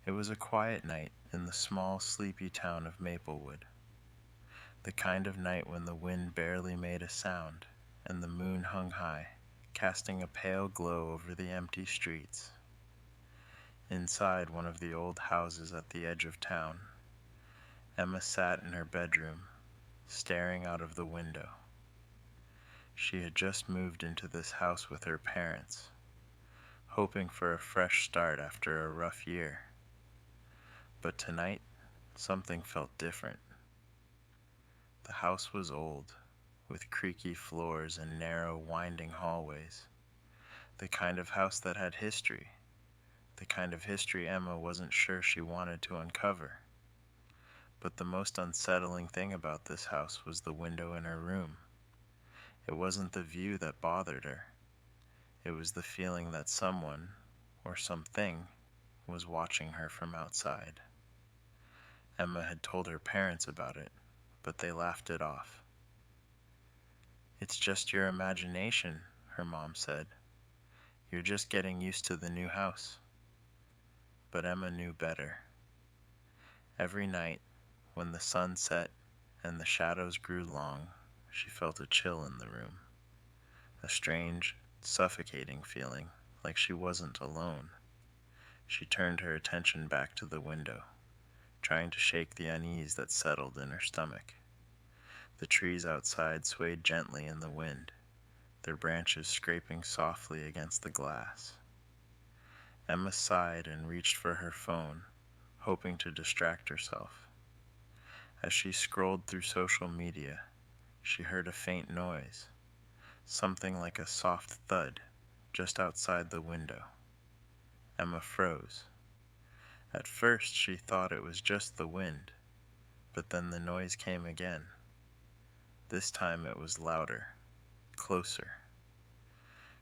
It was a quiet night in the small, sleepy town of Maplewood. The kind of night when the wind barely made a sound and the moon hung high, casting a pale glow over the empty streets. Inside one of the old houses at the edge of town, Emma sat in her bedroom, staring out of the window. She had just moved into this house with her parents, hoping for a fresh start after a rough year. But tonight, something felt different. The house was old, with creaky floors and narrow, winding hallways. The kind of house that had history. The kind of history Emma wasn't sure she wanted to uncover. But the most unsettling thing about this house was the window in her room. It wasn't the view that bothered her. It was the feeling that someone, or something, was watching her from outside. Emma had told her parents about it, but they laughed it off. "It's just your imagination," her mom said. "You're just getting used to the new house." But Emma knew better. Every night, when the sun set and the shadows grew long, she felt a chill in the room. A strange, suffocating feeling, like she wasn't alone. She turned her attention back to the window, trying to shake the unease that settled in her stomach. The trees outside swayed gently in the wind, their branches scraping softly against the glass. Emma sighed and reached for her phone, hoping to distract herself. As she scrolled through social media, she heard a faint noise, something like a soft thud, just outside the window. Emma froze. At first she thought it was just the wind, but then the noise came again. This time it was louder, closer.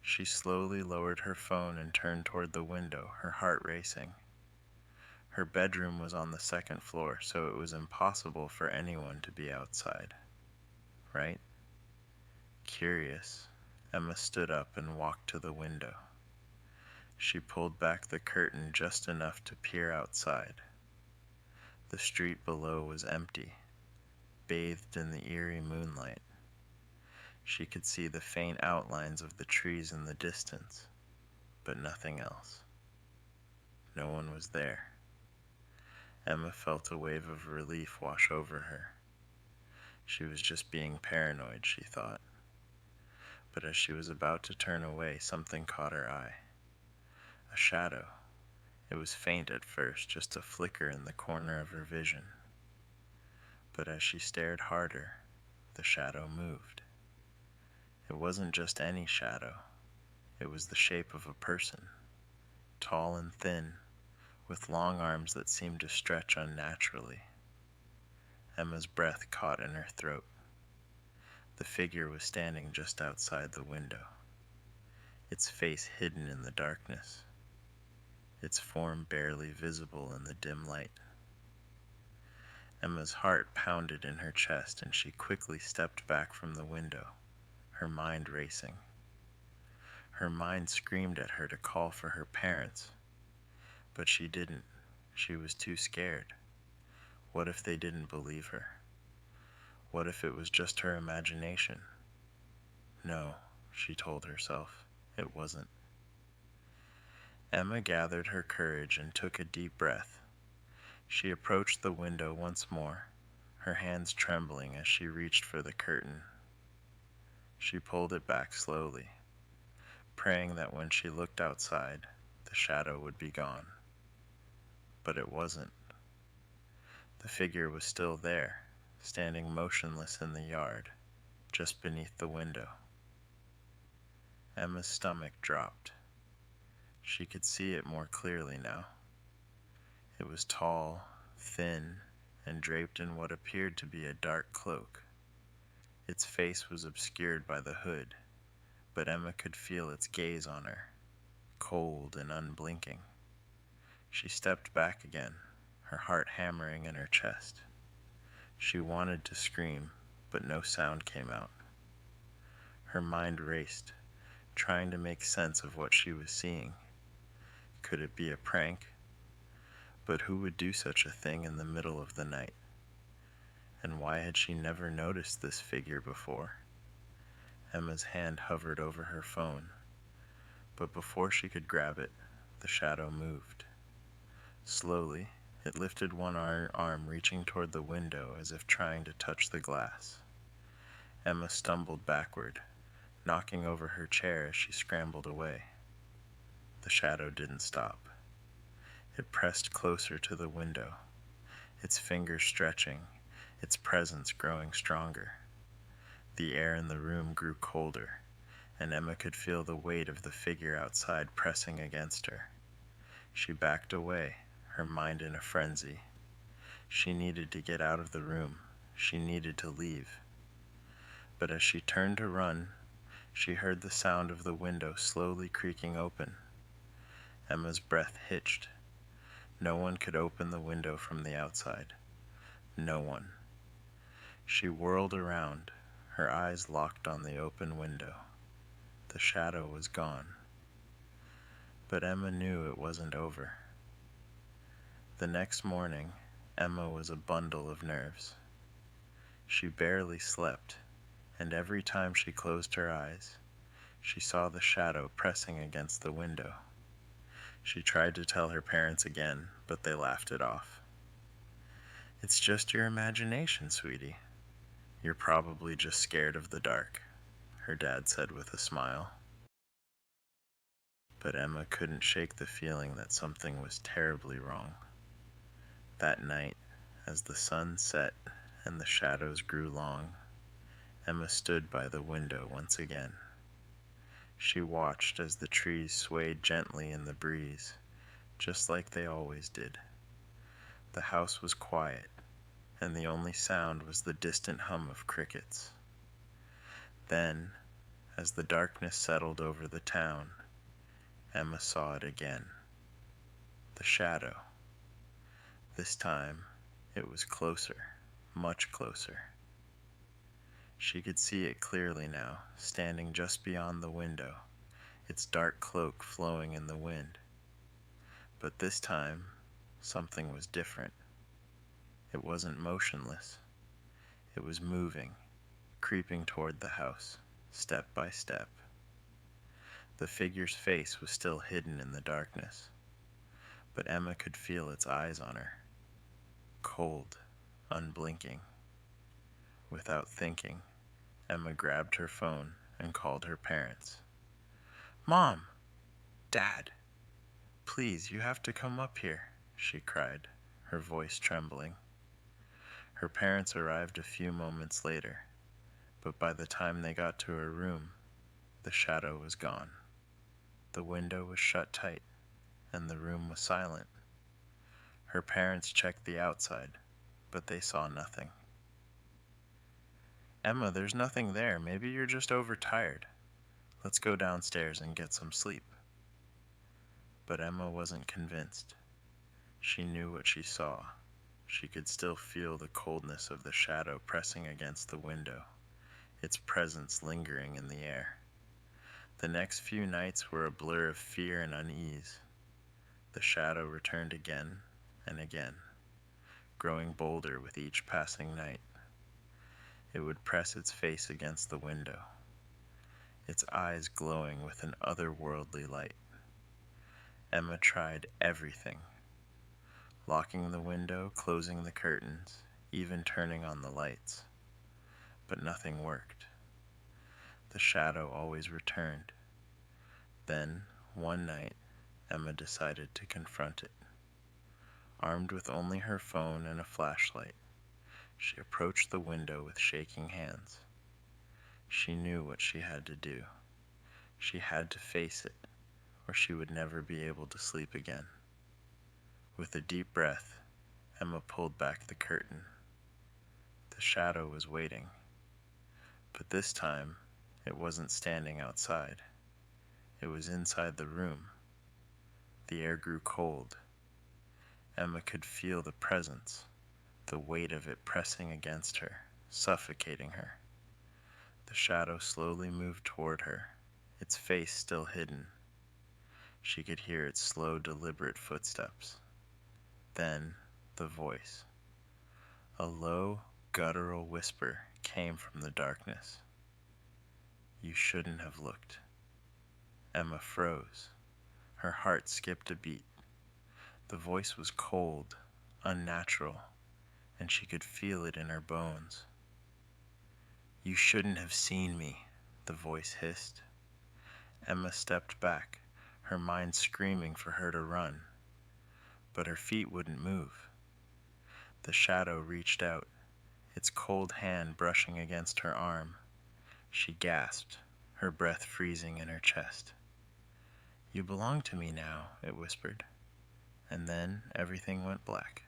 She slowly lowered her phone and turned toward the window, her heart racing. Her bedroom was on the second floor, so it was impossible for anyone to be outside. Right? Curious, Emma stood up and walked to the window. She pulled back the curtain just enough to peer outside. The street below was empty, bathed in the eerie moonlight. She could see the faint outlines of the trees in the distance, but nothing else. No one was there. Emma felt a wave of relief wash over her. She was just being paranoid, she thought. But as she was about to turn away, something caught her eye. A shadow. It was faint at first, just a flicker in the corner of her vision. But as she stared harder, the shadow moved. It wasn't just any shadow. It was the shape of a person, tall and thin, with long arms that seemed to stretch unnaturally. Emma's breath caught in her throat. The figure was standing just outside the window, its face hidden in the darkness, its form barely visible in the dim light. Emma's heart pounded in her chest, and she quickly stepped back from the window, her mind racing. Her mind screamed at her to call for her parents, but she didn't. She was too scared. What if they didn't believe her? What if it was just her imagination? No, she told herself, it wasn't. Emma gathered her courage and took a deep breath. She approached the window once more, her hands trembling as she reached for the curtain. She pulled it back slowly, praying that when she looked outside, the shadow would be gone. But it wasn't. The figure was still there, standing motionless in the yard, just beneath the window. Emma's stomach dropped. She could see it more clearly now. It was tall, thin, and draped in what appeared to be a dark cloak. Its face was obscured by the hood, but Emma could feel its gaze on her, cold and unblinking. She stepped back again, her heart hammering in her chest. She wanted to scream, but no sound came out. Her mind raced, trying to make sense of what she was seeing. Could it be a prank? But who would do such a thing in the middle of the night? And why had she never noticed this figure before? Emma's hand hovered over her phone, but before she could grab it, the shadow moved. Slowly, it lifted one arm reaching toward the window as if trying to touch the glass. Emma stumbled backward, knocking over her chair as she scrambled away. The shadow didn't stop. It pressed closer to the window, its fingers stretching, its presence growing stronger. The air in the room grew colder, and Emma could feel the weight of the figure outside pressing against her. She backed away, her mind in a frenzy. She needed to get out of the room. She needed to leave. But as she turned to run, she heard the sound of the window slowly creaking open. Emma's breath hitched. No one could open the window from the outside. No one. She whirled around, her eyes locked on the open window. The shadow was gone. But Emma knew it wasn't over. The next morning, Emma was a bundle of nerves. She barely slept, and every time she closed her eyes, she saw the shadow pressing against the window. She tried to tell her parents again, but they laughed it off. "It's just your imagination, sweetie. You're probably just scared of the dark," her dad said with a smile. But Emma couldn't shake the feeling that something was terribly wrong. That night, as the sun set and the shadows grew long, Emma stood by the window once again. She watched as the trees swayed gently in the breeze, just like they always did. The house was quiet, and the only sound was the distant hum of crickets. Then, as the darkness settled over the town, Emma saw it again. The shadow. This time, it was closer, much closer. She could see it clearly now, standing just beyond the window, its dark cloak flowing in the wind. But this time, something was different. It wasn't motionless. It was moving, creeping toward the house, step by step. The figure's face was still hidden in the darkness, but Emma could feel its eyes on her. Cold, unblinking. Without thinking, Emma grabbed her phone and called her parents. "Mom! Dad! Please, you have to come up here," she cried, her voice trembling. Her parents arrived a few moments later, but by the time they got to her room, the shadow was gone. The window was shut tight, and the room was silent. Her parents checked the outside, but they saw nothing. "Emma, there's nothing there. Maybe you're just overtired. Let's go downstairs and get some sleep." But Emma wasn't convinced. She knew what she saw. She could still feel the coldness of the shadow pressing against the window, its presence lingering in the air. The next few nights were a blur of fear and unease. The shadow returned again and again, growing bolder with each passing night. It would press its face against the window, its eyes glowing with an otherworldly light. Emma tried everything, locking the window, closing the curtains, even turning on the lights. But nothing worked. The shadow always returned. Then, one night, Emma decided to confront it. Armed with only her phone and a flashlight, she approached the window with shaking hands. She knew what she had to do. She had to face it, or she would never be able to sleep again. With a deep breath, Emma pulled back the curtain. The shadow was waiting. But this time, it wasn't standing outside. It was inside the room. The air grew cold. Emma could feel the presence, the weight of it pressing against her, suffocating her. The shadow slowly moved toward her, its face still hidden. She could hear its slow, deliberate footsteps. Then the voice. A low, guttural whisper came from the darkness. You shouldn't have looked. Emma froze. Her heart skipped a beat. The voice was cold, unnatural, and she could feel it in her bones. You shouldn't have seen me, the voice hissed. Emma stepped back, her mind screaming for her to run, but her feet wouldn't move. The shadow reached out, its cold hand brushing against her arm. She gasped, her breath freezing in her chest. You belong to me now, it whispered, and then everything went black.